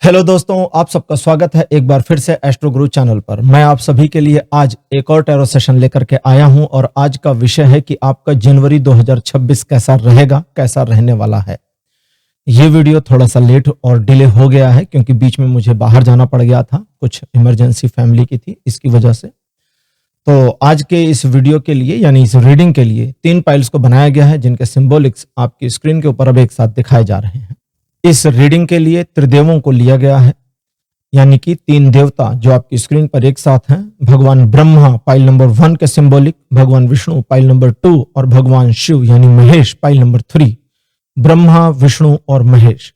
Hello दोस्तों, आप सबका स्वागत है एक बार फिर से एस्ट्रो गुरु चैनल पर। मैं आप सभी के लिए आज एक और टैरो सेशन लेकर के आया हूं और आज का विषय है कि आपका जनवरी 2026 कैसा रहेगा, कैसा रहने वाला है। ये वीडियो थोड़ा सा लेट और डिले हो गया है क्योंकि बीच में मुझे बाहर जाना पड़ गया था, कुछ इमरजेंसी फैमिली की थी, इसकी वजह से। तो आज के इस वीडियो के लिए यानी इस रीडिंग के लिए 3 पाइल्स को बनाया गया है जिनके सिंबॉलिक्स आपकी स्क्रीन के ऊपर अब एक साथ दिखाए जा रहे हैं। इस रीडिंग के लिए त्रिदेवों को लिया गया है, यानी कि 3 देवता जो आपकी स्क्रीन पर एक साथ हैं। भगवान ब्रह्मा पाइल नंबर 1 के सिंबॉलिक, भगवान विष्णु पाइल नंबर 2 और भगवान शिव यानी महेश पाइल नंबर 3। ब्रह्मा, विष्णु और महेश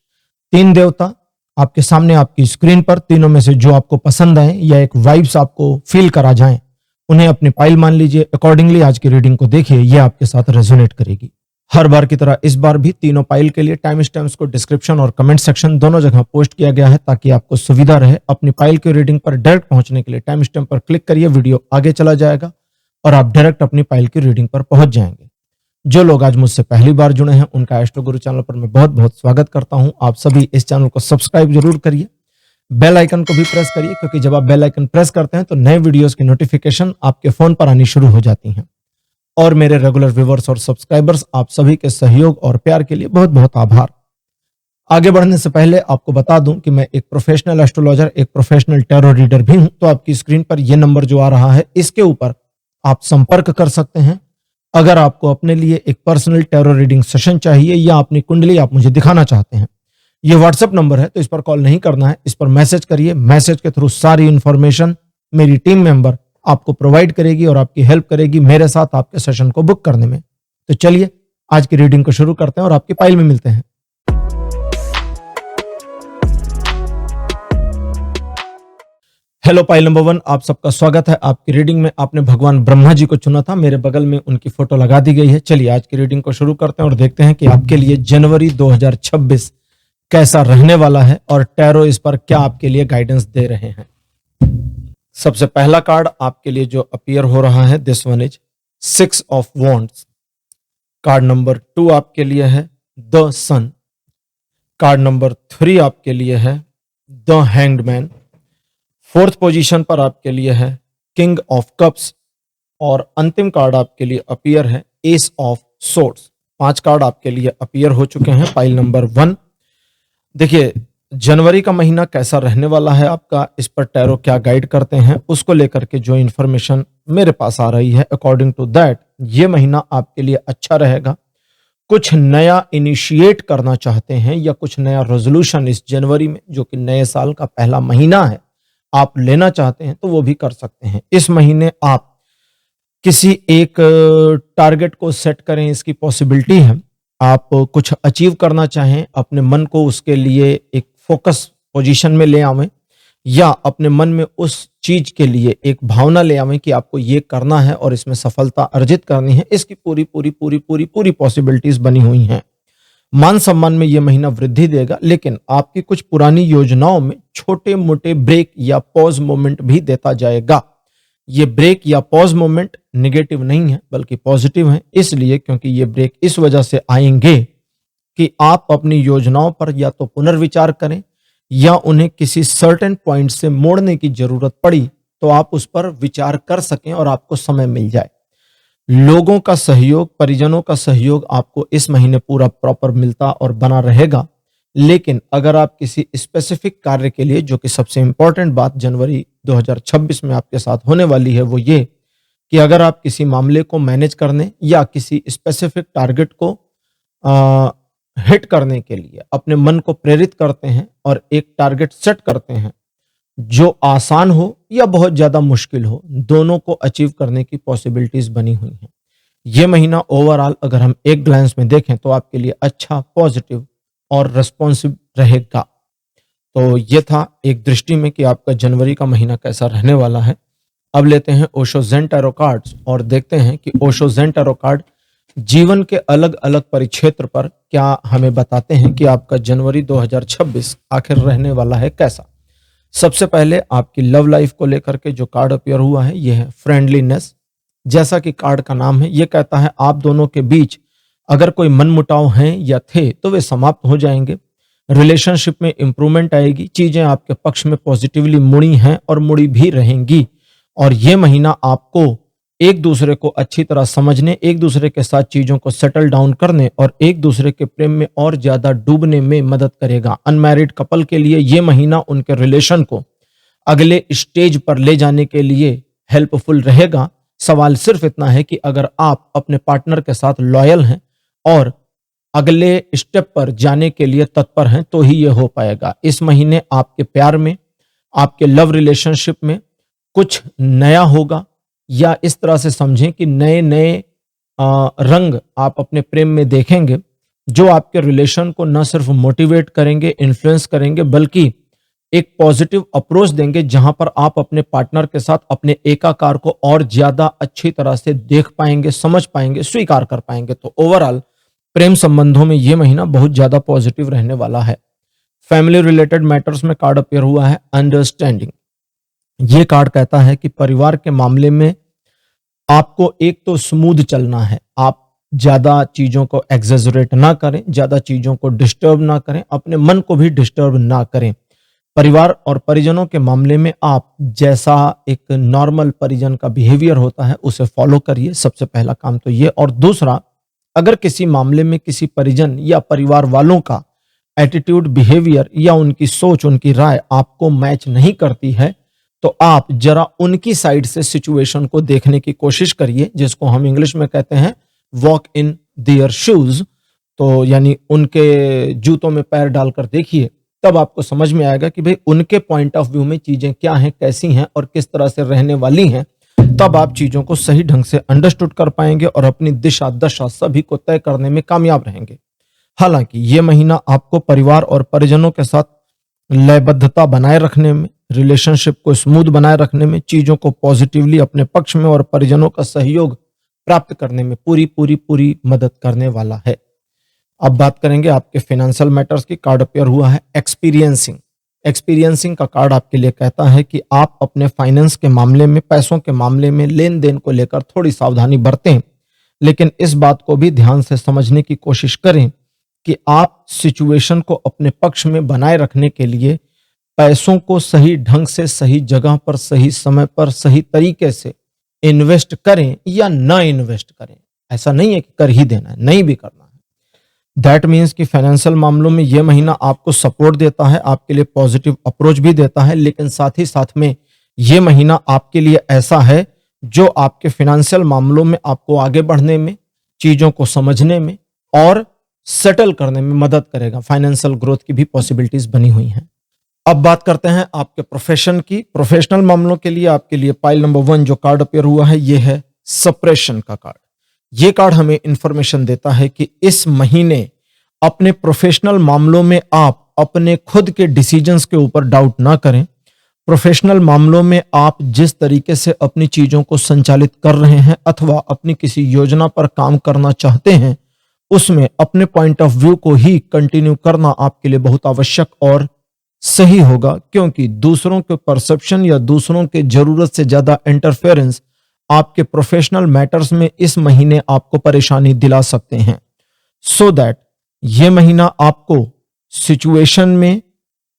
3 देवता आपके सामने आपकी स्क्रीन पर। तीनों में से जो आपको पसंद आए या एक वाइब्स आपको फील करा जाए उन्हें अपनी पाइल मान लीजिए। अकॉर्डिंगली आज की रीडिंग को देखिए, यह आपके साथ रेजोनेट करेगी। हर बार की तरह इस बार भी तीनों पाइल के लिए टाइम स्टैम्प्स को डिस्क्रिप्शन और कमेंट सेक्शन दोनों जगह पोस्ट किया गया है ताकि आपको सुविधा रहे। अपनी पाइल की रीडिंग पर डायरेक्ट पहुंचने के लिए टाइम स्टैम्प पर क्लिक करिए, वीडियो आगे चला जाएगा और आप डायरेक्ट अपनी पाइल की रीडिंग पर पहुंच जाएंगे। जो लोग आज मुझसे पहली बार जुड़े हैं उनका एस्ट्रो गुरु चैनल पर मैं बहुत बहुत स्वागत करता हूं। आप सभी इस चैनल को सब्सक्राइब जरूर करिए, बेल आइकन को भी प्रेस करिए क्योंकि जब आप बेल आइकन प्रेस करते हैं तो नए वीडियोस की नोटिफिकेशन आपके फोन पर आनी शुरू हो जाती हैं। और मेरे रेगुलर व्यूअर्स और सब्सक्राइबर्स, आप सभी के सहयोग और प्यार के लिए बहुत बहुत आभार। आगे बढ़ने से पहले आपको बता दूं कि मैं एक प्रोफेशनल एस्ट्रोलॉजर, एक प्रोफेशनल टैरो रीडर भी हूं। तो आपकी स्क्रीन पर यह नंबर जो आ रहा है इसके ऊपर आप संपर्क कर सकते हैं अगर आपको अपने लिए एक पर्सनल टैरो रीडिंग सेशन चाहिए या अपनी कुंडली आप मुझे दिखाना चाहते हैं। यह व्हाट्सएप नंबर है तो इस पर कॉल नहीं करना है, इस पर मैसेज करिए। मैसेज के थ्रू सारी इंफॉर्मेशन मेरी टीम मेंबर आपको प्रोवाइड करेगी और आपकी हेल्प करेगी मेरे साथ आपके सेशन को बुक करने में। तो चलिए आज की रीडिंग को शुरू करते हैं और आपकी पाइल में मिलते हैं। हेलो पाइल नंबर 1, आप सबका स्वागत है। आपकी रीडिंग में आपने भगवान ब्रह्मा जी को चुना था, मेरे बगल में उनकी फोटो लगा दी गई है। चलिए आज की रीडिंग को शुरू करते हैं और देखते हैं कि आपके लिए जनवरी 2026 कैसा रहने वाला है और टैरो इस पर क्या आपके लिए गाइडेंस दे रहे हैं। सबसे पहला कार्ड आपके लिए जो अपीयर हो रहा है, this one is 6 of wands. Card number 2 आपके लिए है द सन। कार्ड नंबर 3 आपके लिए है the hanged man. 4th position पर आपके लिए है किंग ऑफ कप्स और अंतिम कार्ड आपके लिए अपीयर है एस ऑफ सोर्ड्स। 5 कार्ड आपके लिए अपीयर हो चुके हैं पाइल नंबर 1। देखिए जनवरी का महीना कैसा रहने वाला है आपका, इस पर टैरो क्या गाइड करते हैं उसको लेकर के जो इन्फॉर्मेशन मेरे पास आ रही है, अकॉर्डिंग टू दैट ये महीना आपके लिए अच्छा रहेगा। कुछ नया इनिशिएट करना चाहते हैं या कुछ नया रेजोल्यूशन इस जनवरी में, जो कि नए साल का पहला महीना है, आप लेना चाहते हैं तो वो भी कर सकते हैं। इस महीने आप किसी एक टारगेट को सेट करें, इसकी पॉसिबिलिटी है। आप कुछ अचीव करना चाहें, अपने मन को उसके लिए एक फोकस पोजीशन में ले आवें या अपने मन में उस चीज के लिए एक भावना ले आवें कि आपको ये करना है और इसमें सफलता अर्जित करनी है। इसकी पूरी पूरी पूरी पूरी पूरी पॉसिबिलिटीज बनी हुई हैं। मान सम्मान में यह महीना वृद्धि देगा, लेकिन आपकी कुछ पुरानी योजनाओं में छोटे मोटे ब्रेक या पॉज मोमेंट भी देता जाएगा। ये ब्रेक या पॉज मोमेंट नेगेटिव नहीं है बल्कि पॉजिटिव है, इसलिए क्योंकि ये ब्रेक इस वजह से आएंगे कि आप अपनी योजनाओं पर या तो पुनर्विचार करें या उन्हें किसी सर्टेन पॉइंट से मोड़ने की जरूरत पड़ी तो आप उस पर विचार कर सकें और आपको समय मिल जाए। लोगों का सहयोग, परिजनों का सहयोग आपको इस महीने पूरा प्रॉपर मिलता और बना रहेगा। लेकिन अगर आप किसी स्पेसिफिक कार्य के लिए, जो कि सबसे इंपॉर्टेंट बात जनवरी 2026 में आपके साथ होने वाली है, वो ये कि अगर आप किसी मामले को मैनेज करने या किसी स्पेसिफिक टारगेट को हिट करने के लिए अपने मन को प्रेरित करते हैं और एक टारगेट सेट करते हैं जो आसान हो या बहुत ज्यादा मुश्किल हो, दोनों को अचीव करने की पॉसिबिलिटीज बनी हुई हैं। यह महीना ओवरऑल अगर हम एक ग्लांस में देखें तो आपके लिए अच्छा, पॉजिटिव और रेस्पॉन्सिव रहेगा। तो यह था एक दृष्टि में कि आपका जनवरी का महीना कैसा रहने वाला है। अब लेते हैं ओशो ज़ेन टैरो कार्ड्स और देखते हैं कि ओशो ज़ेन टैरो कार्ड जीवन के अलग अलग परिक्षेत्र पर क्या हमें बताते हैं कि आपका जनवरी 2026 आखिर रहने वाला है कैसा। सबसे पहले आपकी लव लाइफ को लेकर के जो कार्ड अपीयर हुआ है यह है फ्रेंडलीनेस। जैसा कि कार्ड का नाम है, यह कहता है आप दोनों के बीच अगर कोई मनमुटाव हैं या थे तो वे समाप्त हो जाएंगे। रिलेशनशिप में इंप्रूवमेंट आएगी, चीजें आपके पक्ष में पॉजिटिवली मुड़ी हैं और मुड़ी भी रहेंगी। और ये महीना आपको एक दूसरे को अच्छी तरह समझने, एक दूसरे के साथ चीजों को सेटल डाउन करने और एक दूसरे के प्रेम में और ज्यादा डूबने में मदद करेगा। अनमैरिड कपल के लिए ये महीना उनके रिलेशन को अगले स्टेज पर ले जाने के लिए हेल्पफुल रहेगा। सवाल सिर्फ इतना है कि अगर आप अपने पार्टनर के साथ लॉयल हैं और अगले स्टेप पर जाने के लिए तत्पर हैं तो ही ये हो पाएगा। इस महीने आपके प्यार में, आपके लव रिलेशनशिप में कुछ नया होगा, या इस तरह से समझें कि नए नए रंग आप अपने प्रेम में देखेंगे जो आपके रिलेशन को न सिर्फ मोटिवेट करेंगे, इन्फ्लुएंस करेंगे, बल्कि एक पॉजिटिव अप्रोच देंगे जहां पर आप अपने पार्टनर के साथ अपने एकाकार को और ज्यादा अच्छी तरह से देख पाएंगे, समझ पाएंगे, स्वीकार कर पाएंगे। तो ओवरऑल प्रेम संबंधों में यह महीना बहुत ज्यादा पॉजिटिव रहने वाला है। फैमिली रिलेटेड मैटर्स में कार्ड अपीयर हुआ है अंडरस्टैंडिंग। ये कार्ड कहता है कि परिवार के मामले में आपको एक तो स्मूथ चलना है, आप ज्यादा चीजों को एग्जेजरेट ना करें, ज्यादा चीजों को डिस्टर्ब ना करें, अपने मन को भी डिस्टर्ब ना करें। परिवार और परिजनों के मामले में आप जैसा एक नॉर्मल परिजन का बिहेवियर होता है उसे फॉलो करिए, सबसे पहला काम तो ये। और दूसरा, अगर किसी मामले में किसी परिजन या परिवार वालों का एटीट्यूड, बिहेवियर या उनकी सोच, उनकी राय आपको मैच नहीं करती है तो आप जरा उनकी साइड से सिचुएशन को देखने की कोशिश करिए, जिसको हम इंग्लिश में कहते हैं वॉक इन देयर शूज। तो यानी उनके जूतों में पैर डालकर देखिए, तब आपको समझ में आएगा कि भाई उनके पॉइंट ऑफ व्यू में चीजें क्या हैं, कैसी हैं और किस तरह से रहने वाली हैं। तब आप चीजों को सही ढंग से अंडरस्टूड कर पाएंगे और अपनी दिशा दशा सभी को तय करने में कामयाब रहेंगे। हालांकि ये महीना आपको परिवार और परिजनों के साथ लयबद्धता बनाए रखने में, रिलेशनशिप को स्मूथ बनाए रखने में, चीजों को पॉजिटिवली अपने पक्ष में और परिजनों का सहयोग प्राप्त करने में पूरी पूरी पूरी मदद करने वाला है। अब बात करेंगे आपके फाइनेंशियल मैटर्स की। कार्ड अपीयर हुआ है एक्सपीरियंसिंग। एक्सपीरियंसिंग का कार्ड आपके लिए कहता है कि आप अपने फाइनेंस के मामले में, पैसों के मामले में, लेन देन को लेकर थोड़ी सावधानी बरतें, लेकिन इस बात को भी ध्यान से समझने की कोशिश करें कि आप सिचुएशन को अपने पक्ष में बनाए रखने के लिए पैसों को सही ढंग से, सही जगह पर, सही समय पर, सही तरीके से इन्वेस्ट करें या ना इन्वेस्ट करें। ऐसा नहीं है कि कर ही देना है, नहीं भी करना है। दैट मीन्स कि फाइनेंशियल मामलों में यह महीना आपको सपोर्ट देता है, आपके लिए पॉजिटिव अप्रोच भी देता है, लेकिन साथ ही साथ में यह महीना आपके लिए ऐसा है जो आपके फाइनेंशियल मामलों में आपको आगे बढ़ने में, चीजों को समझने में और सेटल करने में मदद करेगा। फाइनेंशियल ग्रोथ की भी पॉसिबिलिटीज बनी हुई हैं। अब बात करते हैं आपके प्रोफेशन की। प्रोफेशनल मामलों के लिए आपके लिए पाइल नंबर 1 जो कार्ड अपीयर हुआ है ये है सप्रेशन का कार्ड। ये कार्ड हमें इंफॉर्मेशन देता है कि इस महीने अपने प्रोफेशनल मामलों में आप अपने खुद के डिसीजंस के ऊपर डाउट ना करें। प्रोफेशनल मामलों में आप जिस तरीके से अपनी चीजों को संचालित कर रहे हैं अथवा अपनी किसी योजना पर काम करना चाहते हैं, उसमें अपने पॉइंट ऑफ व्यू को ही कंटिन्यू करना आपके लिए बहुत आवश्यक और सही होगा, क्योंकि दूसरों के परसेप्शन या दूसरों के जरूरत से ज्यादा इंटरफेरेंस आपके प्रोफेशनल मैटर्स में इस महीने आपको परेशानी दिला सकते हैं। सो दैट ये महीना आपको सिचुएशन में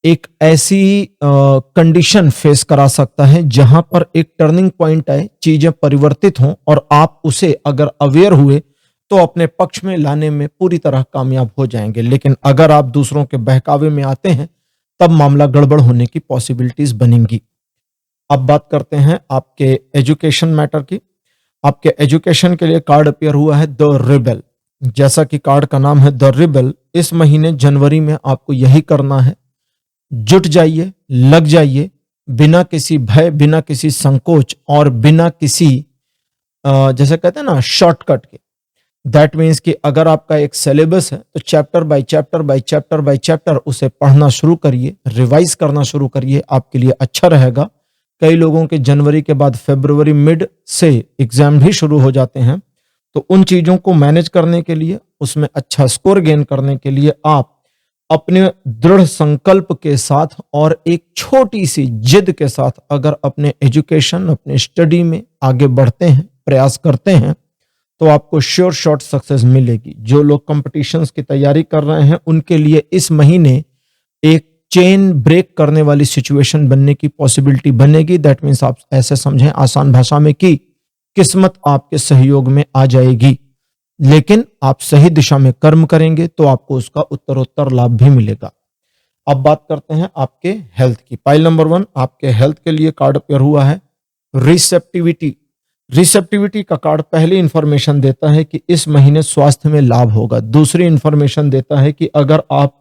एक ऐसी कंडीशन फेस करा सकता है जहां पर एक टर्निंग पॉइंट आए, चीजें परिवर्तित हों और आप उसे अगर अवेयर हुए तो अपने पक्ष में लाने में पूरी तरह कामयाब हो जाएंगे। लेकिन अगर आप दूसरों के बहकावे में आते हैं तब मामला गड़बड़ होने की पॉसिबिलिटीज बनेंगी। अब बात करते हैं आपके एजुकेशन मैटर की। आपके एजुकेशन के लिए कार्ड अपीयर हुआ है द रिबेल। जैसा कि कार्ड का नाम है द रिबेल, इस महीने जनवरी में आपको यही करना है। जुट जाइए, लग जाइए, बिना किसी भय, बिना किसी संकोच और बिना किसी जैसे कहते हैं ना शॉर्टकट के। दैट मीन्स कि अगर आपका एक सिलेबस है तो chapter by chapter by chapter by chapter उसे पढ़ना शुरू करिए, रिवाइज करना शुरू करिए, आपके लिए अच्छा रहेगा। कई लोगों के जनवरी के बाद फरवरी मिड से एग्जाम भी शुरू हो जाते हैं, तो उन चीजों को मैनेज करने के लिए, उसमें अच्छा स्कोर गेन करने के लिए आप अपने दृढ़ संकल्प के साथ और एक छोटी सी जिद के साथ अगर अपने एजुकेशन, अपने स्टडी में आगे बढ़ते हैं, प्रयास करते हैं, तो आपको श्योर शॉट सक्सेस मिलेगी। जो लोग कॉम्पिटिशन्स की तैयारी कर रहे हैं उनके लिए इस महीने एक चेन ब्रेक करने वाली सिचुएशन बनने की पॉसिबिलिटी बनेगी। दैट मीन्स आप ऐसे समझें आसान भाषा में कि किस्मत आपके सहयोग में आ जाएगी, लेकिन आप सही दिशा में कर्म करेंगे तो आपको उसका उत्तरोत्तर लाभ भी मिलेगा। अब बात करते हैं आपके हेल्थ की। पाइल नंबर 1 आपके हेल्थ के लिए कार्ड पेयर हुआ है रिसेप्टिविटी। रिसेप्टिविटी का कार्ड पहली इंफॉर्मेशन देता है कि इस महीने स्वास्थ्य में लाभ होगा। दूसरी इंफॉर्मेशन देता है कि अगर आप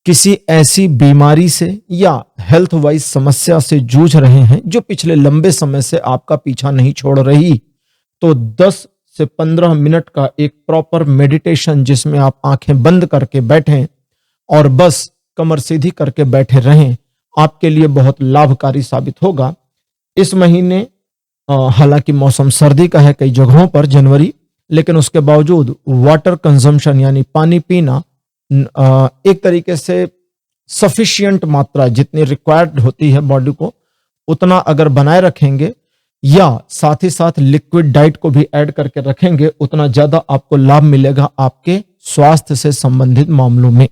किसी ऐसी बीमारी से या हेल्थ वाइज समस्या से जूझ रहे हैं जो पिछले लंबे समय से आपका पीछा नहीं छोड़ रही, तो 10 से 15 मिनट का एक प्रॉपर मेडिटेशन जिसमें आप आंखें बंद करके बैठें और बस कमर सीधी करके बैठे रहें, आपके लिए बहुत लाभकारी साबित होगा। इस महीने हालांकि मौसम सर्दी का है कई जगहों पर जनवरी, लेकिन उसके बावजूद वाटर कंजम्पशन यानी पानी पीना एक तरीके से सफिशिएंट मात्रा जितनी रिक्वायर्ड होती है बॉडी को उतना अगर बनाए रखेंगे या साथ ही साथ लिक्विड डाइट को भी ऐड करके रखेंगे, उतना ज्यादा आपको लाभ मिलेगा आपके स्वास्थ्य से संबंधित मामलों में।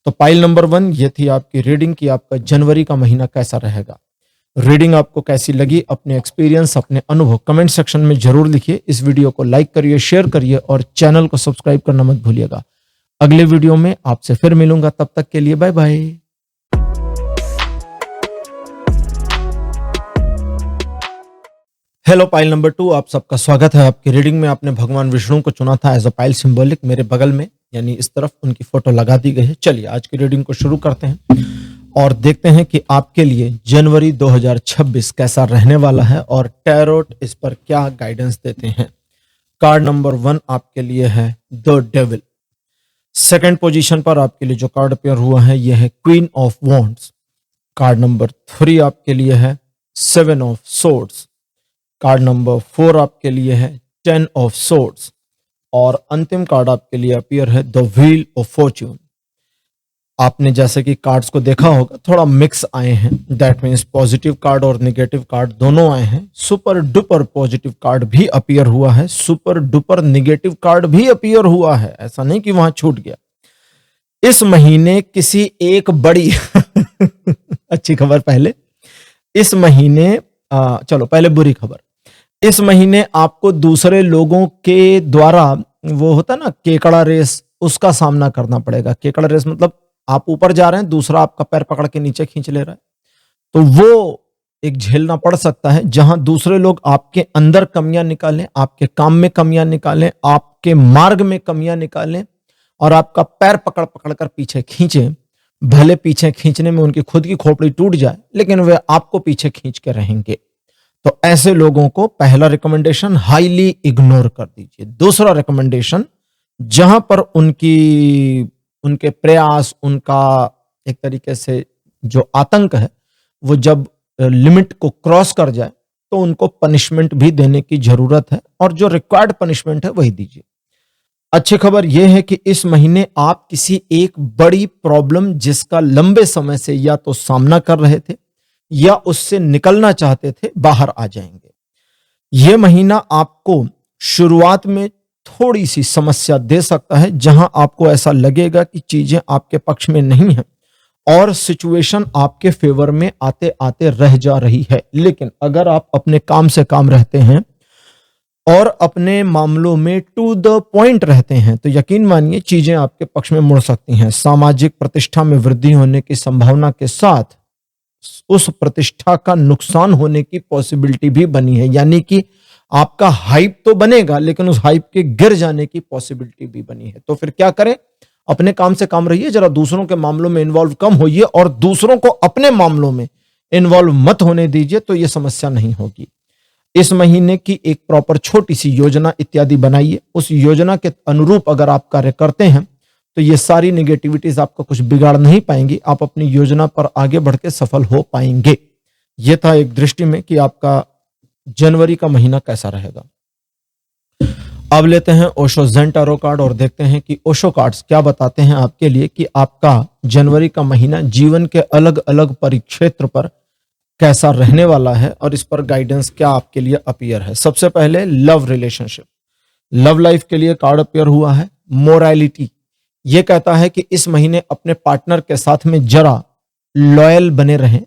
तो पाइल नंबर 1 ये थी आपकी रीडिंग कि आपका जनवरी का महीना कैसा रहेगा। रीडिंग आपको कैसी लगी, अपने एक्सपीरियंस, अपने अनुभव कमेंट सेक्शन में जरूर लिखिए। इस वीडियो को लाइक करिए, शेयर करिए और चैनल को सब्सक्राइब करना मत भूलिएगा। अगले वीडियो में आपसे फिर मिलूंगा, तब तक के लिए bye bye. Hello pile number 2 आप सबका स्वागत है आपकी रीडिंग में। आपने भगवान विष्णु को चुना था एज अ पाइल सिंबॉलिक। मेरे बगल में यानी इस तरफ उनकी फोटो लगा दी गई है। चलिए आज की रीडिंग को शुरू करते हैं और देखते हैं कि आपके लिए जनवरी 2026 कैसा रहने वाला है और टैरोट इस पर क्या गाइडेंस देते हैं। कार्ड नंबर 1 आपके लिए है द डेविल। सेकंड पोजीशन पर आपके लिए जो कार्ड पेयर हुआ है यह है queen of wands. Card number 3 आपके लिए है 7 ऑफ सोर्ड्स। कार्ड नंबर 4 आपके लिए है 10 ऑफ सोर्ड्स और अंतिम कार्ड आपके लिए अपीयर है द व्हील ऑफ फॉर्च्यून। आपने जैसे कि कार्ड्स को देखा होगा थोड़ा मिक्स आए हैं। दैट मीन्स पॉजिटिव कार्ड और नेगेटिव कार्ड दोनों आए हैं। सुपर डुपर पॉजिटिव कार्ड भी अपीयर हुआ है, सुपर डुपर नेगेटिव कार्ड भी अपीयर हुआ है। ऐसा नहीं कि वहां छूट गया। इस महीने किसी एक बड़ी अच्छी खबर पहले, इस महीने चलो पहले बुरी खबर। इस महीने आपको दूसरे लोगों के द्वारा वो होता ना केकड़ा रेस, उसका सामना करना पड़ेगा। केकड़ा रेस मतलब आप ऊपर जा रहे हैं, दूसरा आपका पैर पकड़ के नीचे खींच ले रहा है, तो वो एक झेलना पड़ सकता है। जहां दूसरे लोग आपके अंदर कमियां निकालें, आपके काम में कमियां निकालें, आपके मार्ग में कमियां निकालें और आपका पैर पकड़ पकड़ कर पीछे खींचें। भले पीछे खींचने में उनकी खुद की खोपड़ी टूट जाए, लेकिन वे आपको पीछे खींच के रहेंगे। तो ऐसे लोगों को पहला रिकमेंडेशन हाईली इग्नोर कर दीजिए। दूसरा रिकमेंडेशन, जहां पर उनके प्रयास, उनका एक तरीके से जो आतंक है वो जब लिमिट को क्रॉस कर जाए तो उनको पनिशमेंट भी देने की जरूरत है और जो रिक्वायर्ड पनिशमेंट है वही दीजिए। अच्छी खबर यह है कि इस महीने आप किसी एक बड़ी प्रॉब्लम जिसका लंबे समय से या तो सामना कर रहे थे या उससे निकलना चाहते थे, बाहर आ जाएंगे। यह महीना आपको शुरुआत में थोड़ी सी समस्या दे सकता है, जहां आपको ऐसा लगेगा कि चीजें आपके पक्ष में नहीं हैं और सिचुएशन आपके फेवर में आते आते रह जा रही है। लेकिन अगर आप अपने काम से काम रहते हैं और अपने मामलों में टू द पॉइंट रहते हैं तो यकीन मानिए चीजें आपके पक्ष में मुड़ सकती हैं। सामाजिक प्रतिष्ठा में वृद्धि होने की संभावना के साथ उस प्रतिष्ठा का नुकसान होने की पॉसिबिलिटी भी बनी है, यानी कि आपका हाइप तो बनेगा लेकिन उस हाइप के गिर जाने की पॉसिबिलिटी भी बनी है। तो फिर क्या करें, अपने काम से काम रहिए, जरा दूसरों के मामलों में इन्वॉल्व कम होइए और दूसरों को अपने मामलों में इन्वॉल्व मत होने दीजिए, तो यह समस्या नहीं होगी। इस महीने की एक प्रॉपर छोटी सी योजना इत्यादि बनाइए। उस योजना के अनुरूप अगर आप कार्य करते हैं तो ये सारी नेगेटिविटीज आपको कुछ बिगाड़ नहीं पाएंगी। आप अपनी योजना पर आगे बढ़ के सफल हो पाएंगे। यह था एक दृष्टि में कि आपका जनवरी का महीना कैसा रहेगा। अब लेते हैं ओशो ज़ेन टैरो कार्ड और देखते हैं कि ओशो कार्ड्स क्या बताते हैं आपके लिए कि आपका जनवरी का महीना जीवन के अलग अलग परिक्षेत्र पर कैसा रहने वाला है और इस पर गाइडेंस क्या आपके लिए अपीयर है। सबसे पहले लव रिलेशनशिप, लव लाइफ के लिए कार्ड अपीयर हुआ है मोरालिटी, ये कहता है कि इस महीने अपने पार्टनर के साथ में जरा लॉयल बने रहें।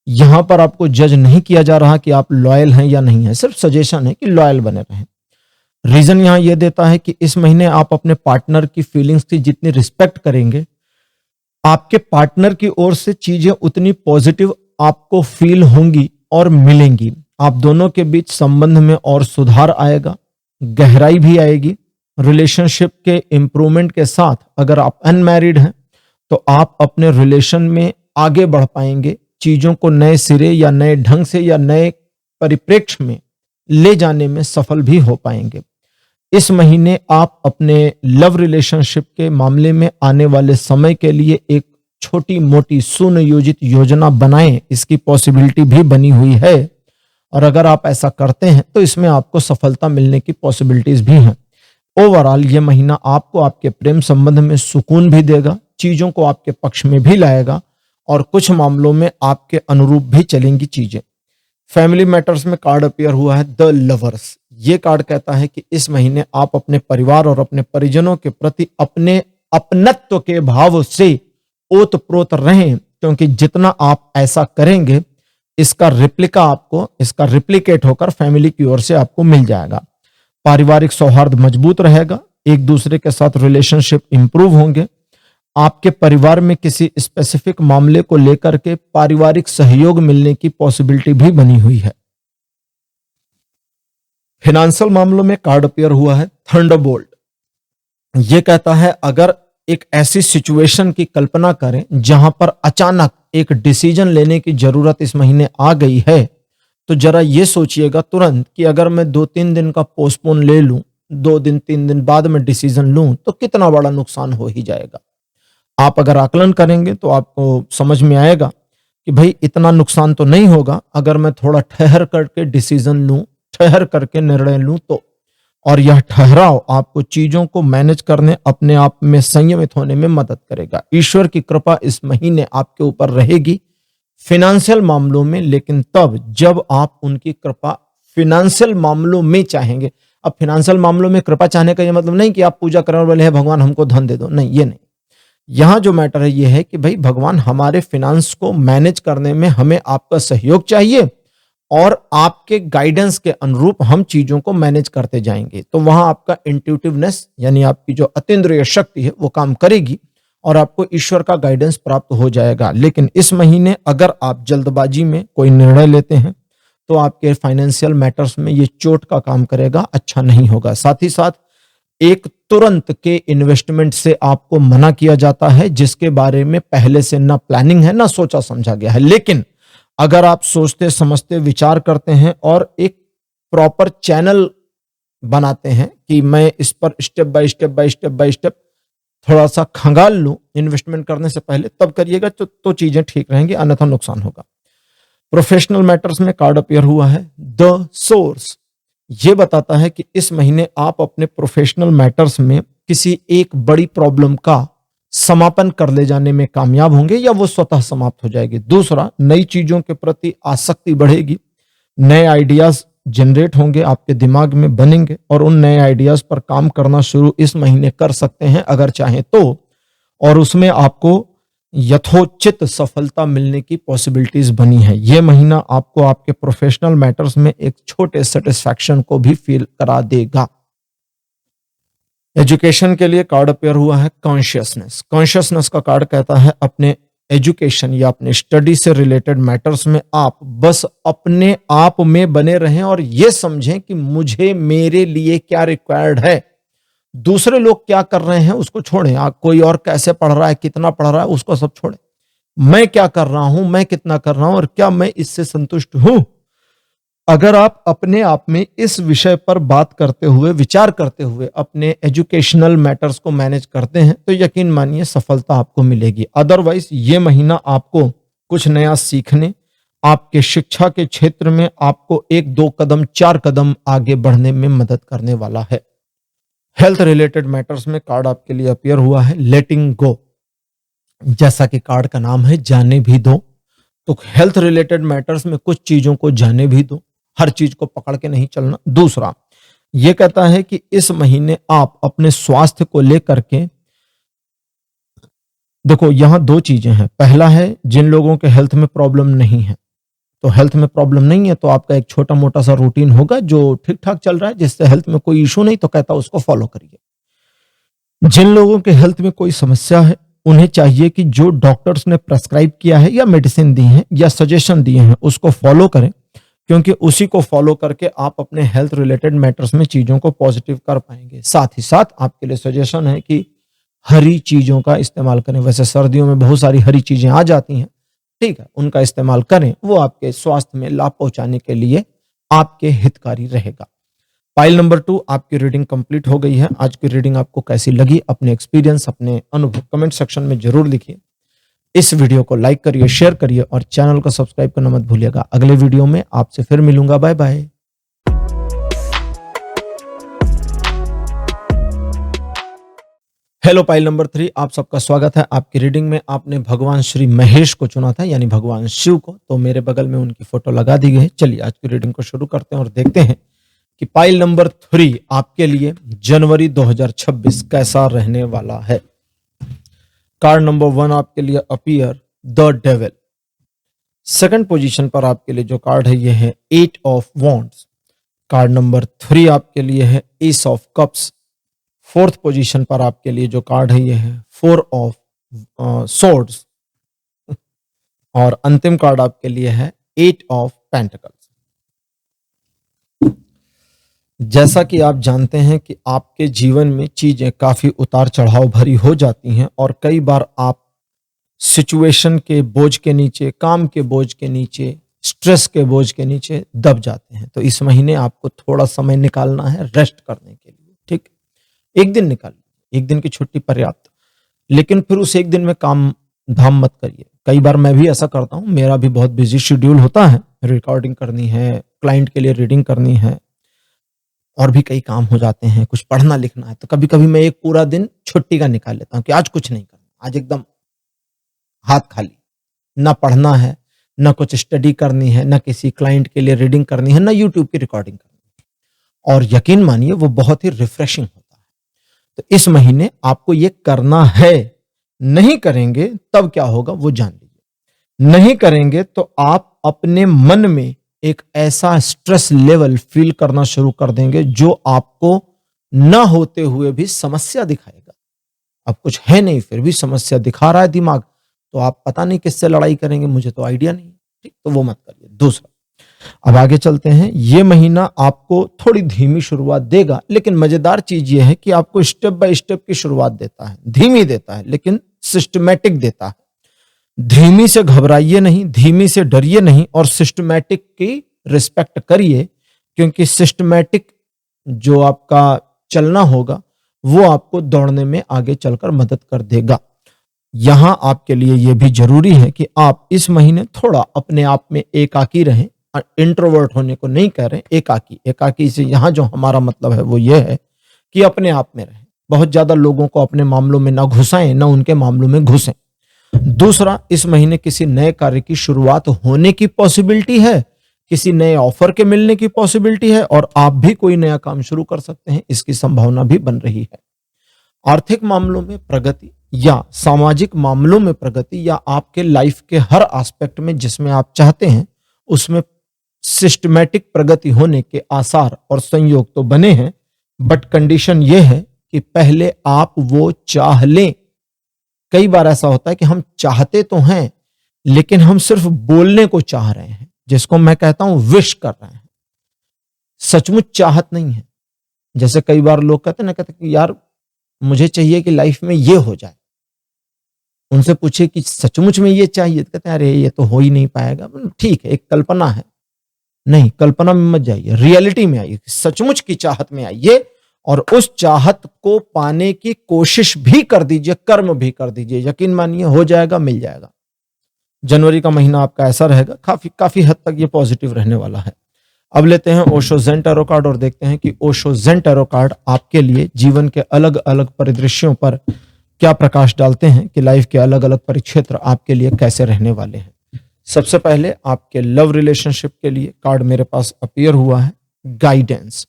यहां पर आपको जज नहीं किया जा रहा कि आप लॉयल हैं या नहीं है, सिर्फ सजेशन है कि लॉयल बने रहें। रीजन यहां यह देता है कि इस महीने आप अपने पार्टनर की फीलिंग्स की जितनी रिस्पेक्ट करेंगे, आपके पार्टनर की ओर से चीजें उतनी पॉजिटिव आपको फील होंगी और मिलेंगी। आप दोनों के बीच संबंध में और सुधार आएगा, गहराई भी आएगी। रिलेशनशिप के इंप्रूवमेंट के साथ अगर आप अनमैरिड हैं तो आप अपने रिलेशन में आगे बढ़ पाएंगे, चीजों को नए सिरे या नए ढंग से या नए परिप्रेक्ष्य में ले जाने में सफल भी हो पाएंगे। इस महीने आप अपने लव रिलेशनशिप के मामले में आने वाले समय के लिए एक छोटी मोटी सुनियोजित योजना बनाएं, इसकी पॉसिबिलिटी भी बनी हुई है और अगर आप ऐसा करते हैं तो इसमें आपको सफलता मिलने की पॉसिबिलिटीज भी हैं। ओवरऑल ये महीना आपको आपके प्रेम संबंध में सुकून भी देगा, चीजों को आपके पक्ष में भी लाएगा और कुछ मामलों में आपके अनुरूप भी चलेंगी चीजें। फैमिली मैटर्स में कार्ड अपीयर हुआ है द लवर्स। ये कार्ड कहता है कि इस महीने आप अपने परिवार और अपने परिजनों के प्रति अपने अपनत्व के भाव से ओतप्रोत रहें, क्योंकि जितना आप ऐसा करेंगे इसका रिप्लिकेट होकर फैमिली की ओर से आपको मिल जाएगा। पारिवारिक सौहार्द मजबूत रहेगा, एक दूसरे के साथ रिलेशनशिप इंप्रूव होंगे। आपके परिवार में किसी स्पेसिफिक मामले को लेकर के पारिवारिक सहयोग मिलने की पॉसिबिलिटी भी बनी हुई है। फाइनेंशियल मामलों में कार्ड अपीयर हुआ है थंडरबोल्ट। यह कहता है अगर एक ऐसी सिचुएशन की कल्पना करें जहां पर अचानक एक डिसीजन लेने की जरूरत इस महीने आ गई है, तो जरा ये सोचिएगा तुरंत कि अगर मैं 2-3 दिन का पोस्टपोन ले लूं, 2 दिन 3 दिन बाद में डिसीजन लूं, तो कितना बड़ा नुकसान हो ही जाएगा। आप अगर आकलन करेंगे तो आपको समझ में आएगा कि भाई इतना नुकसान तो नहीं होगा अगर मैं थोड़ा ठहर करके डिसीजन लूं, ठहर करके निर्णय लूं तो। और यह ठहराव आपको चीजों को मैनेज करने, अपने आप में संयमित होने में मदद करेगा। ईश्वर की कृपा इस महीने आपके ऊपर रहेगी फिनेंशियल मामलों में, लेकिन तब जब आप उनकी कृपा फिनेंशियल मामलों में चाहेंगे। अब फिनेंशियल मामलों में कृपा चाहने का यह मतलब नहीं कि आप पूजा करने वाले हैं भगवान हमको धन दे दो, नहीं, ये नहीं। यहां जो मैटर है ये है कि भाई भगवान हमारे फिनेंस को मैनेज करने में हमें आपका सहयोग चाहिए और आपके गाइडेंस के अनुरूप हम चीजों को मैनेज करते जाएंगे। तो वहां आपका इंट्यूटिवनेस यानी आपकी जो अतीन्द्रिय शक्ति है वो काम करेगी और आपको ईश्वर का गाइडेंस प्राप्त हो जाएगा। लेकिन इस महीने अगर आप जल्दबाजी में कोई निर्णय लेते हैं तो आपके फाइनेंशियल मैटर्स में ये चोट का काम करेगा, अच्छा नहीं होगा। साथ ही साथ एक तुरंत के इन्वेस्टमेंट से आपको मना किया जाता है जिसके बारे में पहले से ना प्लानिंग है ना सोचा समझा गया है। लेकिन अगर आप सोचते समझते विचार करते हैं और एक प्रॉपर चैनल बनाते हैं कि मैं इस पर स्टेप बाय स्टेप थोड़ा सा खंगाल लूं इन्वेस्टमेंट करने से पहले, तब करिएगा तो चीजें ठीक रहेंगी, अन्यथा नुकसान होगा। प्रोफेशनल मैटर्स में कार्ड अपीयर हुआ है द सोर्स। यह बताता है कि इस महीने आप अपने प्रोफेशनल मैटर्स में किसी एक बड़ी प्रॉब्लम का समापन कर ले जाने में कामयाब होंगे या वो स्वतः समाप्त हो जाएगी। दूसरा, नई चीजों के प्रति आसक्ति बढ़ेगी, नए आइडियाज जनरेट होंगे, आपके दिमाग में बनेंगे और उन नए आइडियाज पर काम करना शुरू इस महीने कर सकते हैं अगर चाहें तो, और उसमें आपको यथोचित सफलता मिलने की पॉसिबिलिटीज बनी है। यह महीना आपको आपके प्रोफेशनल मैटर्स में एक छोटे सेटिस्फैक्शन को भी फील करा देगा। एजुकेशन के लिए कार्ड अपीयर हुआ है कॉन्शियसनेस। कॉन्शियसनेस का कार्ड कहता है अपने एजुकेशन या अपने स्टडी से रिलेटेड मैटर्स में आप बस अपने आप में बने रहें और यह समझें कि मुझे मेरे लिए क्या रिक्वायर्ड है। दूसरे लोग क्या कर रहे हैं उसको छोड़ें, आप कोई और कैसे पढ़ रहा है, कितना पढ़ रहा है, उसको सब छोड़ें। मैं क्या कर रहा हूं, मैं कितना कर रहा हूं और क्या मैं इससे संतुष्ट हूं। अगर आप अपने आप में इस विषय पर बात करते हुए, विचार करते हुए अपने एजुकेशनल मैटर्स को मैनेज करते हैं तो यकीन मानिए सफलता आपको मिलेगी। अदरवाइज ये महीना आपको कुछ नया सीखने, आपके शिक्षा के क्षेत्र में आपको 1-2 कदम 4 कदम आगे बढ़ने में मदद करने वाला है। हेल्थ रिलेटेड मैटर्स में कार्ड आपके लिए अपीयर हुआ है लेटिंग गो। जैसा कि कार्ड का नाम है जाने भी दो, तो हेल्थ रिलेटेड मैटर्स में कुछ चीजों को जाने भी दो, हर चीज को पकड़ के नहीं चलना। दूसरा, यह कहता है कि इस महीने आप अपने स्वास्थ्य को लेकर के देखो यहां दो चीजें हैं। पहला है जिन लोगों के हेल्थ में प्रॉब्लम नहीं है, तो हेल्थ में प्रॉब्लम नहीं है तो आपका एक छोटा मोटा सा रूटीन होगा जो ठीक ठाक चल रहा है, जिससे हेल्थ में कोई इशू नहीं, तो कहता उसको फॉलो करिए। जिन लोगों के हेल्थ में कोई समस्या है, उन्हें चाहिए कि जो डॉक्टर्स ने प्रेस्क्राइब किया है या मेडिसिन दी है या सजेशन दिए हैं उसको फॉलो करें, क्योंकि उसी को फॉलो करके आप अपने हेल्थ रिलेटेड मैटर्स में चीजों को पॉजिटिव कर पाएंगे। साथ ही साथ आपके लिए सजेशन है कि हरी चीजों का इस्तेमाल करें। वैसे सर्दियों में बहुत सारी हरी चीजें आ जाती हैं, ठीक है, उनका इस्तेमाल करें, वो आपके स्वास्थ्य में लाभ पहुंचाने के लिए आपके हितकारी रहेगा। फाइल नंबर 2 आपकी रीडिंग कंप्लीट हो गई है। आज की रीडिंग आपको कैसी लगी, अपने एक्सपीरियंस, अपने अनुभव कमेंट सेक्शन में जरूर लिखिए। इस वीडियो को लाइक करिए, शेयर करिए और चैनल को सब्सक्राइब करना मत भूलिएगा। अगले वीडियो में आपसे फिर मिलूंगा। Bye bye. Hello pile number 3, आप सबका स्वागत है। आपकी रीडिंग में आपने भगवान श्री महेश को चुना था, यानी भगवान शिव को, तो मेरे बगल में उनकी फोटो लगा दी गई है। चलिए आज की रीडिंग को शुरू करते हैं और देखते हैं कि पाइल नंबर 3 आपके लिए जनवरी 2026 कैसा रहने वाला है। कार्ड नंबर 1 आपके लिए appear the devil. Second position पर आपके लिए जो कार्ड है ये है 8 ऑफ वॉन्ड्स। कार्ड नंबर 3 आपके लिए है S of cups. Fourth position पर आपके लिए जो कार्ड है ये है 4 ऑफ सोर्ड्स और अंतिम कार्ड आपके लिए है 8 ऑफ पेंटिकल्स। जैसा कि आप जानते हैं कि आपके जीवन में चीजें काफी उतार चढ़ाव भरी हो जाती हैं और कई बार आप सिचुएशन के बोझ के नीचे, काम के बोझ के नीचे, स्ट्रेस के बोझ के नीचे दब जाते हैं। तो इस महीने आपको थोड़ा समय निकालना है रेस्ट करने के लिए, ठीक। एक दिन निकालिए, एक दिन की छुट्टी पर्याप्त, लेकिन फिर उस एक दिन में काम धाम मत करिए। कई बार मैं भी ऐसा करता हूं, मेरा भी बहुत बिजी शेड्यूल होता है, रिकॉर्डिंग करनी है, क्लाइंट के लिए रीडिंग करनी है और भी कई काम हो जाते हैं, कुछ पढ़ना लिखना है, तो कभी कभी मैं एक पूरा दिन छुट्टी का निकाल लेता हूं कि आज कुछ नहीं करना, आज एकदम हाथ खाली, ना पढ़ना है, ना कुछ स्टडी करनी है, ना किसी क्लाइंट के लिए रीडिंग करनी है, ना यूट्यूब की रिकॉर्डिंग करनी है। और यकीन मानिए वो बहुत ही रिफ्रेशिंग होता है। तो इस महीने आपको ये करना है। नहीं करेंगे तब क्या होगा वो जान लीजिए। नहीं करेंगे तो आप अपने मन में एक ऐसा स्ट्रेस लेवल फील करना शुरू कर देंगे जो आपको ना होते हुए भी समस्या दिखाएगा। अब कुछ है नहीं फिर भी समस्या दिखा रहा है दिमाग, तो आप पता नहीं किससे लड़ाई करेंगे, मुझे तो आइडिया नहीं, ठीक, तो वो मत करिए। दूसरा, अब आगे चलते हैं। ये महीना आपको थोड़ी धीमी शुरुआत देगा, लेकिन मजेदार चीज ये है कि आपको स्टेप बाय स्टेप की शुरुआत देता है। धीमी देता है लेकिन सिस्टमैटिक देता है। धीमी से घबराइए नहीं, धीमी से डरिए नहीं और सिस्टमैटिक की रिस्पेक्ट करिए, क्योंकि सिस्टमैटिक जो आपका चलना होगा वो आपको दौड़ने में आगे चलकर मदद कर देगा। यहां आपके लिए यह भी जरूरी है कि आप इस महीने थोड़ा अपने आप में एकाकी रहें। इंट्रोवर्ट होने को नहीं कह रहे, एकाकी। एकाकी से यहां जो हमारा मतलब है वो ये है कि अपने आप में रहें। बहुत ज्यादा लोगों को अपने मामलों में ना घुसाएं, ना उनके मामलों में घुसें। दूसरा, इस महीने किसी नए कार्य की शुरुआत होने की पॉसिबिलिटी है, किसी नए ऑफर के मिलने की पॉसिबिलिटी है और आप भी कोई नया काम शुरू कर सकते हैं, इसकी संभावना भी बन रही है। आर्थिक मामलों में प्रगति या सामाजिक मामलों में प्रगति या आपके लाइफ के हर एस्पेक्ट में जिसमें आप चाहते हैं उसमें सिस्टमैटिक प्रगति होने के आसार और संयोग तो बने हैं, बट कंडीशन यह है कि पहले आप वो चाह लें। कई बार ऐसा होता है कि हम चाहते तो हैं लेकिन हम सिर्फ बोलने को चाह रहे हैं, जिसको मैं कहता हूं विश कर रहे हैं, सचमुच चाहत नहीं है। जैसे कई बार लोग कहते हैं ना, कहते कि यार मुझे चाहिए कि लाइफ में ये हो जाए। उनसे पूछे कि सचमुच में ये चाहिए, तो कहते हैं अरे ये तो हो ही नहीं पाएगा। ठीक है, एक कल्पना है। नहीं, कल्पना में मत जाइए, रियलिटी में आइए, सचमुच की चाहत में आइए और उस चाहत को पाने की कोशिश भी कर दीजिए, कर्म भी कर दीजिए। यकीन मानिए हो जाएगा, मिल जाएगा। जनवरी का महीना आपका ऐसा रहेगा, काफी हद तक ये पॉजिटिव रहने वाला है। अब लेते हैं ओशो ज़ेन टैरो कार्ड और देखते हैं कि ओशो ज़ेन टैरो कार्ड आपके लिए जीवन के अलग अलग परिदृश्यों पर क्या प्रकाश डालते हैं कि लाइफ के अलग अलग परिक्षेत्र आपके लिए कैसे रहने वाले हैं। सबसे पहले आपके लव रिलेशनशिप के लिए कार्ड मेरे पास अपीयर हुआ है, गाइडेंस।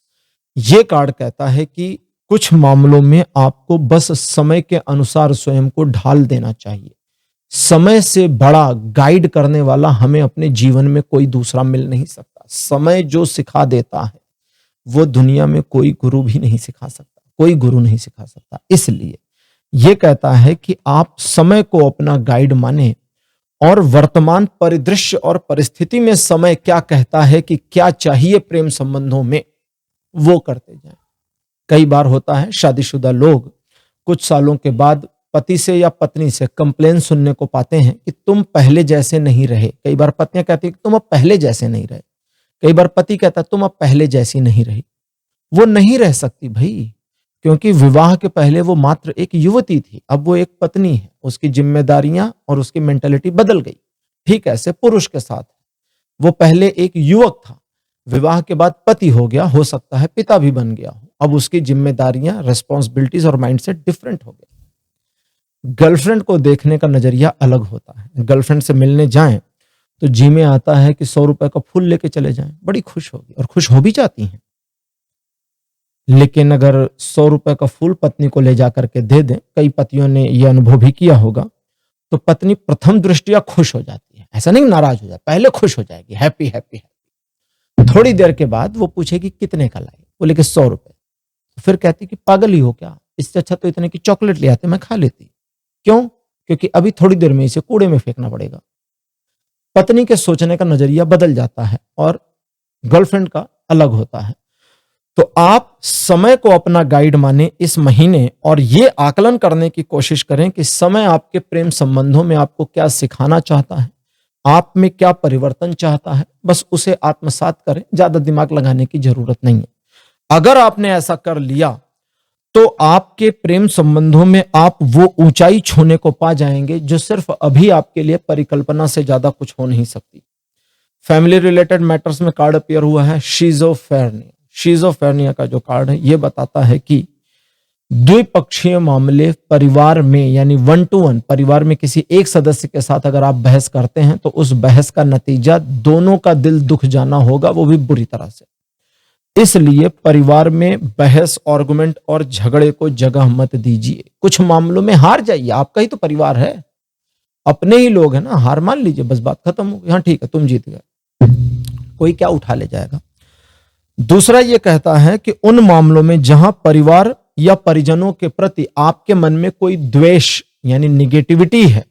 ये कार्ड कहता है कि कुछ मामलों में आपको बस समय के अनुसार स्वयं को ढाल देना चाहिए। समय से बड़ा गाइड करने वाला हमें अपने जीवन में कोई दूसरा मिल नहीं सकता। समय जो सिखा देता है वो दुनिया में कोई गुरु भी नहीं सिखा सकता, कोई गुरु नहीं सिखा सकता। इसलिए ये कहता है कि आप समय को अपना गाइड माने और वर्तमान परिदृश्य और परिस्थिति में समय क्या कहता है कि क्या चाहिए प्रेम संबंधों में, वो करते जाएं। कई बार होता है शादीशुदा लोग कुछ सालों के बाद पति से या पत्नी से कंप्लेन सुनने को पाते हैं कि तुम पहले जैसे नहीं रहे। कई बार पत्नियां कहती है कि तुम अब पहले जैसे नहीं रहे, कई बार पति कहता है तुम अब पहले जैसी नहीं रही। वो नहीं रह सकती भाई, क्योंकि विवाह के पहले वो मात्र एक युवती थी, अब वो एक पत्नी है। उसकी जिम्मेदारियां और उसकी मेंटेलिटी बदल गई। ठीक ऐसे पुरुष के साथ वो पहले एक युवक था, विवाह के बाद पति हो गया, हो सकता है पिता भी बन गया हो। अब उसकी जिम्मेदारियां, रिस्पॉन्सिबिलिटीज और माइंडसेट डिफरेंट हो गए। गर्लफ्रेंड को देखने का नजरिया अलग होता है। गर्लफ्रेंड से मिलने जाएं तो जी में आता है कि 100 रुपए का फूल लेके चले जाएं, बड़ी खुश होगी और खुश हो भी जाती हैं। लेकिन अगर 100 रुपए का फूल पत्नी को ले जाकर के दे दें, कई पतियों ने यह अनुभव भी किया होगा, तो पत्नी प्रथम दृष्टया खुश हो जाती है। ऐसा नहीं नाराज हो जाए, पहले खुश हो जाएगी, हैप्पी हैप्पी हैप्पी। थोड़ी देर के बाद वो पूछेगी कितने का लाए, बोले कि 100 रुपए। फिर कहती कि पागल ही हो क्या, इससे अच्छा तो इतने की चॉकलेट ले आते, मैं खा लेती। क्यों? क्योंकि अभी थोड़ी देर में इसे कूड़े में फेंकना पड़ेगा। पत्नी के सोचने का नजरिया बदल जाता है और गर्लफ्रेंड का अलग होता है। तो आप समय को अपना गाइड माने इस महीने और ये आकलन करने की कोशिश करें कि समय आपके प्रेम संबंधों में आपको क्या सिखाना चाहता है, आप में क्या परिवर्तन चाहता है। बस उसे आत्मसात करें, ज्यादा दिमाग लगाने की जरूरत नहीं है। अगर आपने ऐसा कर लिया तो आपके प्रेम संबंधों में आप वो ऊंचाई छूने को पा जाएंगे जो सिर्फ अभी आपके लिए परिकल्पना से ज्यादा कुछ हो नहीं सकती। फैमिली रिलेटेड मैटर्स में कार्ड अपीयर हुआ है शिज़ोफ्रेनिया। शिज़ोफ्रेनिया का जो कार्ड है ये बताता है कि द्विपक्षीय मामले परिवार में, यानी 1 to 1 परिवार में किसी एक सदस्य के साथ अगर आप बहस करते हैं तो उस बहस का नतीजा दोनों का दिल दुख जाना होगा, वो भी बुरी तरह से। इसलिए परिवार में बहस, आर्गुमेंट और झगड़े को जगह मत दीजिए। कुछ मामलों में हार जाइए, आपका ही तो परिवार है, अपने ही लोग हैं ना, हार मान लीजिए, बस बात खत्म हो गई। हाँ ठीक है, तुम जीत गए, कोई क्या उठा ले जाएगा। दूसरा ये कहता है कि उन मामलों में जहां परिवार या परिजनों के प्रति आपके मन में कोई द्वेष यानी निगेटिविटी है,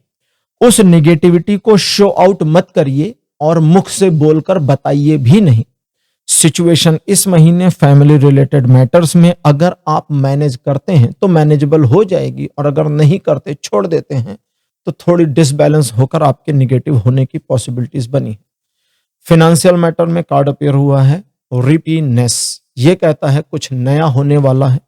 उस निगेटिविटी को शो आउट मत करिए और मुख से बोलकर बताइए भी नहीं। सिचुएशन इस महीने फैमिली रिलेटेड मैटर्स में अगर आप मैनेज करते हैं तो मैनेजेबल हो जाएगी, और अगर नहीं करते, छोड़ देते हैं, तो थोड़ी डिसबैलेंस होकर आपके निगेटिव होने की पॉसिबिलिटीज बनी है। फाइनेंशियल मैटर में कार्ड अपीयर हुआ है रिपीनेस। ये कहता है कुछ नया होने वाला है,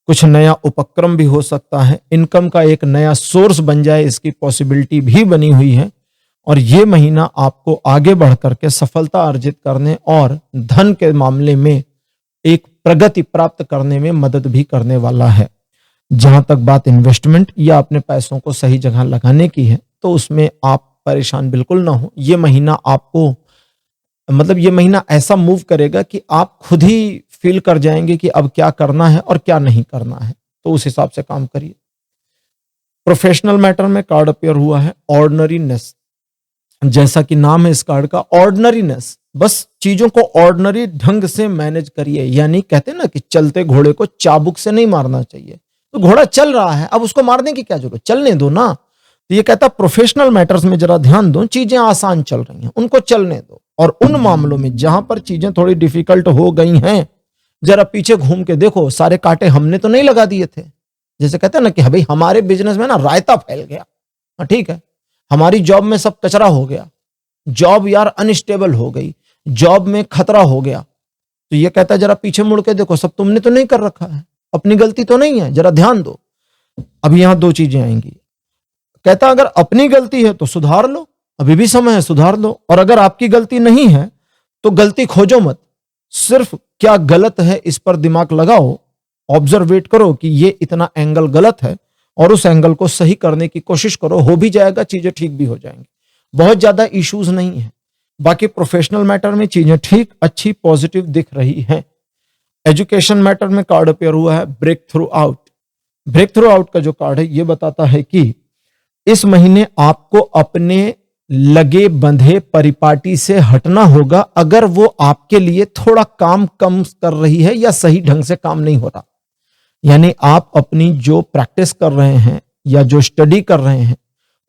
कुछ नया उपक्रम भी हो सकता है, इनकम का एक नया सोर्स बन जाए, इसकी पॉसिबिलिटी भी बनी हुई है। और ये महीना आपको आगे बढ़ करके सफलता अर्जित करने और धन के मामले में एक प्रगति प्राप्त करने में मदद भी करने वाला है। जहां तक बात इन्वेस्टमेंट या अपने पैसों को सही जगह लगाने की है, तो उसमें आप परेशान बिल्कुल ना हो। ये महीना आपको, मतलब ये महीना ऐसा मूव करेगा कि आप खुद ही फील कर जाएंगे कि अब क्या करना है और क्या नहीं करना है, तो उस हिसाब से काम करिए। प्रोफेशनल मैटर में कार्ड अपीयर हुआ है ऑर्डिनरीनेस। जैसा कि नाम है इस कार्ड का, ऑर्डिनरीनेस, बस चीजों को ऑर्डिनरी ढंग से मैनेज करिए। यानी कहते हैं ना कि चलते घोड़े को चाबुक से नहीं मारना चाहिए। तो घोड़ा चल रहा है, अब उसको मारने की क्या जरूरत, चलने दो ना। तो ये कहता है प्रोफेशनल मैटर्स में जरा ध्यान दो, चीजें आसान चल रही हैं, उनको चलने दो। और उन मामलों में जहां पर चीजें थोड़ी डिफिकल्ट हो गई हैं, जरा पीछे घूम के देखो, सारे कांटे हमने तो नहीं लगा दिए थे। जैसे कहते हैं ना कि भाई हमारे बिजनेस में ना रायता फैल गया, हाँ ठीक है, हमारी जॉब में सब कचरा हो गया, जॉब यार अनस्टेबल हो गई, जॉब में खतरा हो गया। तो ये कहता है जरा पीछे मुड़ के देखो, सब तुमने तो नहीं कर रखा है, अपनी गलती तो नहीं है, जरा ध्यान दो। अब यहां दो चीजें आएंगी। कहता अगर अपनी गलती है तो सुधार लो, अभी भी समय है, सुधार लो। और अगर आपकी गलती नहीं है तो गलती खोजो मत, सिर्फ क्या गलत है इस पर दिमाग लगाओ, ऑब्जर्वेट करो कि ये इतना एंगल गलत है और उस एंगल को सही करने की कोशिश करो, हो भी जाएगा, चीजें ठीक भी हो जाएंगी, बहुत ज्यादा इश्यूज नहीं है। बाकी प्रोफेशनल मैटर में चीजें ठीक, अच्छी, पॉजिटिव दिख रही हैं। एजुकेशन मैटर में कार्ड अपेयर हुआ है breakthrough out. Breakthrough out का जो कार्ड है ये बताता है कि इस महीने आपको अपने लगे बंधे परिपाटी से हटना होगा अगर वो आपके लिए थोड़ा काम कम कर रही है या सही ढंग से काम नहीं हो रहा। यानी आप अपनी जो प्रैक्टिस कर रहे हैं या जो स्टडी कर रहे हैं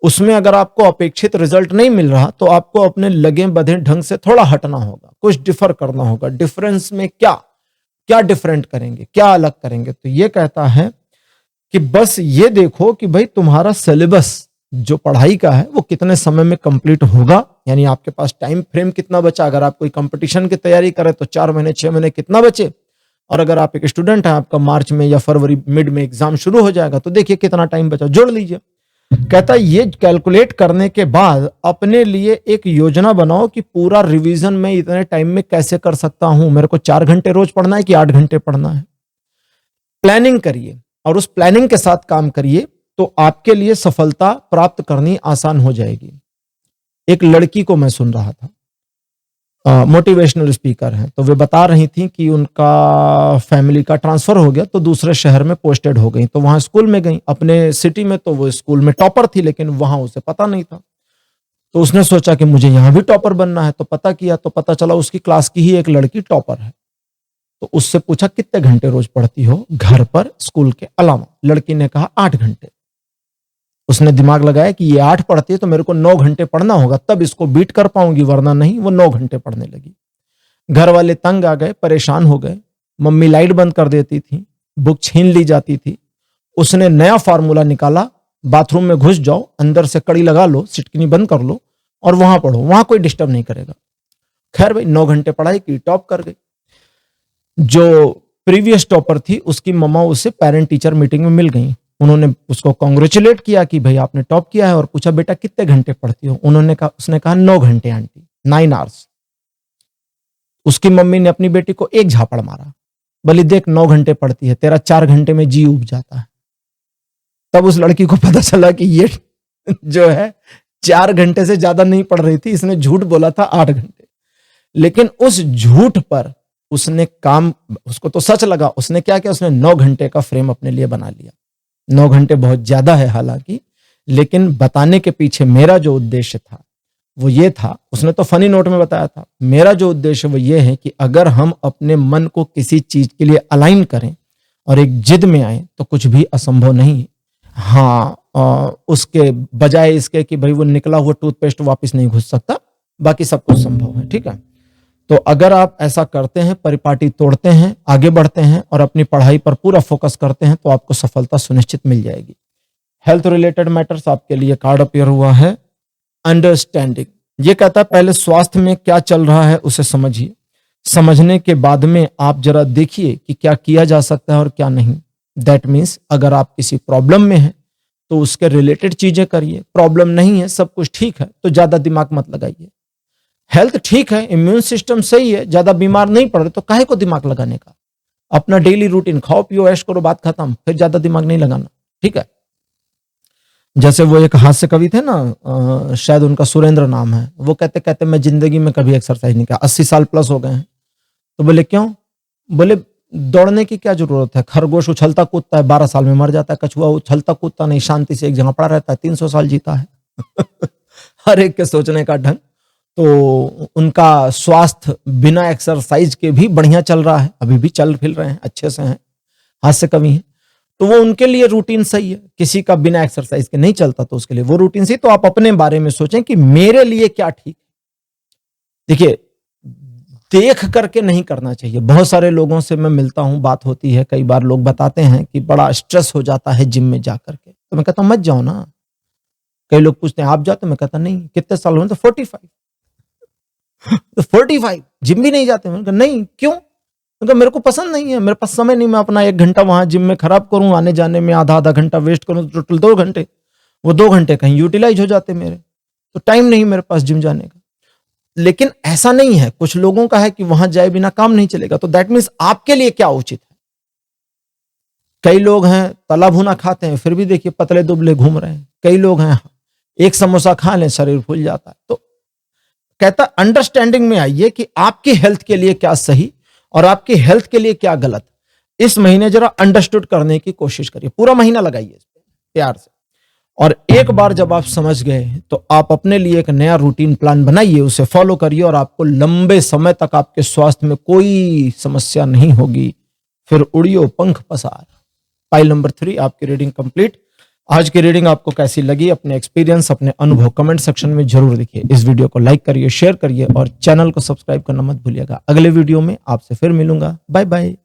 उसमें अगर आपको अपेक्षित रिजल्ट नहीं मिल रहा तो आपको अपने लगे बंधे ढंग से थोड़ा हटना होगा, कुछ डिफर करना होगा। डिफरेंस में क्या क्या डिफरेंट करेंगे, क्या अलग करेंगे? तो ये कहता है कि बस ये देखो कि भाई तुम्हारा सिलेबस जो पढ़ाई का है वो कितने समय में कंप्लीट होगा, यानी आपके पास टाइम फ्रेम कितना बचा। अगर आप कोई कंपटीशन की तैयारी करें तो 4 महीने 6 महीने कितना बचे, और अगर आप एक स्टूडेंट हैं आपका मार्च में या फरवरी मिड में एग्जाम शुरू हो जाएगा तो देखिए कितना टाइम बचा, जोड़ लीजिए। कहता है ये कैलकुलेट करने के बाद अपने लिए एक योजना बनाओ कि पूरा रिवीजन मैं इतने टाइम में कैसे कर सकता हूं। मेरे को 4 घंटे रोज पढ़ना है कि 8 घंटे पढ़ना है। प्लानिंग करिए और उस प्लानिंग के साथ काम करिए तो आपके लिए सफलता प्राप्त करनी आसान हो जाएगी। एक लड़की को मैं सुन रहा था, मोटिवेशनल स्पीकर हैं, तो वे बता रही थी कि उनका फैमिली का ट्रांसफर हो गया तो दूसरे शहर में पोस्टेड हो गई, तो वहां स्कूल में गई। अपने सिटी में तो वो स्कूल में टॉपर थी लेकिन वहां उसे पता नहीं था, तो उसने सोचा कि मुझे यहां भी टॉपर बनना है। तो पता किया तो पता चला उसकी क्लास की ही एक लड़की टॉपर है। तो उससे पूछा कितने घंटे रोज पढ़ती हो घर पर स्कूल के अलावा? लड़की ने कहा 8 घंटे। उसने दिमाग लगाया कि ये 8 पढ़ती है तो मेरे को 9 घंटे पढ़ना होगा तब इसको बीट कर पाऊंगी, वरना नहीं। वो 9 घंटे पढ़ने लगी। घर वाले तंग आ गए, परेशान हो गए। मम्मी लाइट बंद कर देती थी, बुक छीन ली जाती थी। उसने नया फार्मूला निकाला, बाथरूम में घुस जाओ, अंदर से कड़ी लगा लो, सिटकनी बंद कर लो और वहां पढ़ो, वहां कोई डिस्टर्ब नहीं करेगा। खैर भाई 9 घंटे पढ़ाई की, टॉप कर गई। जो प्रीवियस टॉपर थी उसकी मम्मा उसे पेरेंट टीचर मीटिंग में मिल गई। उन्होंने उसको कांग्रेचुलेट किया कि भाई आपने टॉप किया है, और पूछा बेटा कितने घंटे पढ़ती हो? उसने कहा 9 घंटे आंटी, 9 आवर्स। उसकी मम्मी ने अपनी बेटी को एक झापड़ मारा, बोली देख 9 घंटे पढ़ती है, तेरा 4 घंटे में जी उब जाता है। तब उस लड़की को पता चला कि ये जो है 4 घंटे से ज्यादा नहीं पढ़ रही थी, इसने झूठ बोला था 8 घंटे। लेकिन उस झूठ पर उसने काम, उसको तो सच लगा। उसने क्या किया, उसने 9 घंटे का फ्रेम अपने लिए बना लिया। 9 घंटे बहुत ज्यादा है हालांकि, लेकिन बताने के पीछे मेरा जो उद्देश्य था वो ये था, उसने तो फनी नोट में बताया था, मेरा जो उद्देश्य वो ये है कि अगर हम अपने मन को किसी चीज के लिए अलाइन करें और एक जिद में आए तो कुछ भी असंभव नहीं है। हाँ, उसके बजाय इसके कि भाई वो निकला हुआ टूथपेस्ट वापस नहीं घुस सकता, बाकी सब कुछ संभव है। ठीक है, तो अगर आप ऐसा करते हैं, परिपाटी तोड़ते हैं, आगे बढ़ते हैं और अपनी पढ़ाई पर पूरा फोकस करते हैं तो आपको सफलता सुनिश्चित मिल जाएगी। हेल्थ रिलेटेड मैटर्स आपके लिए कार्ड अपीयर हुआ है अंडरस्टैंडिंग। ये कहता है पहले स्वास्थ्य में क्या चल रहा है उसे समझिए, समझने के बाद में आप जरा देखिए कि क्या किया जा सकता है और क्या नहीं। दैट मीन्स अगर आप किसी प्रॉब्लम में हैं तो उसके रिलेटेड चीजें करिए, प्रॉब्लम नहीं है, सब कुछ ठीक है तो ज्यादा दिमाग मत लगाइए। हेल्थ ठीक है, इम्यून सिस्टम सही है, ज्यादा बीमार नहीं पड़ रहे तो काहे को दिमाग लगाने का। अपना डेली रूटीन, खाओ पियो ऐश करो, बात खत्म, फिर ज्यादा दिमाग नहीं लगाना। ठीक है, जैसे वो एक हास्य कवि थे ना, शायद उनका सुरेंद्र नाम है, वो कहते कहते मैं जिंदगी में कभी एक्सरसाइज नहीं किया, 80 साल प्लस हो गए हैं। तो बोले क्यों? बोले दौड़ने की क्या जरूरत है, खरगोश उछलता कूदता है 12 साल में मर जाता है, कछुआ उछलता कूदता नहीं, शांति से एक जगह पड़ा रहता है, 300 साल जीता है। हर एक के सोचने का ढंग। तो उनका स्वास्थ्य बिना एक्सरसाइज के भी बढ़िया चल रहा है, अभी भी चल फिर रहे हैं, अच्छे से हैं, हास्य कवि हैं। तो वो उनके लिए रूटीन सही है, किसी का बिना एक्सरसाइज के नहीं चलता तो उसके लिए वो रूटीन सही। तो आप अपने बारे में सोचें कि मेरे लिए क्या ठीक है। देखिए, देख करके नहीं करना चाहिए। बहुत सारे लोगों से मैं मिलता हूं, बात होती है, कई बार लोग बताते हैं कि बड़ा स्ट्रेस हो जाता है जिम में जाकर के, तो मैं कहता हूं मत जाओ ना। कई लोग पूछते हैं आप जाते? मैं कहता नहीं। कितने साल हुए? तो 45। तो 45 जिम भी नहीं जाते? मैंने कहा नहीं, क्यों? क्योंकि मेरे को पसंद नहीं है, मेरे पास समय नहीं, मैं अपना 1 घंटा वहां जिम में खराब करूं, आने जाने में आधा घंटा वेस्ट करूं, टोटल 2 घंटे, वो 2 घंटे कहीं यूटिलाइज हो जाते मेरे, तो टाइम नहीं मेरे पास जिम जाने का। लेकिन ऐसा नहीं है, कुछ लोगों का है कि वहां जाए बिना काम नहीं चलेगा, तो दैट मीन्स आपके लिए क्या उचित है। कई लोग हैं तला भुना खाते हैं फिर भी देखिए पतले दुबले घूम रहे हैं, कई लोग हैं एक समोसा खा लें शरीर फूल जाता है। तो कहता अंडरस्टैंडिंग में आइए कि आपकी हेल्थ के लिए क्या सही और आपकी हेल्थ के लिए क्या गलत, इस महीने जरा अंडरस्टूड करने की कोशिश करिए। पूरा महीना लगाइए इस पे प्यार से, और एक बार जब आप समझ गए तो आप अपने लिए एक नया रूटीन प्लान बनाइए, उसे फॉलो करिए और आपको लंबे समय तक आपके स्वास्थ्य में कोई समस्या नहीं होगी। फिर उड़ियो पंख पसार। फाइल नंबर 3 आपकी रीडिंग कंप्लीट। आज की रीडिंग आपको कैसी लगी, अपने एक्सपीरियंस, अपने अनुभव कमेंट सेक्शन में जरूर लिखिए। इस वीडियो को लाइक करिए, शेयर करिए और चैनल को सब्सक्राइब करना मत भूलिएगा। अगले वीडियो में आपसे फिर मिलूंगा। Bye bye.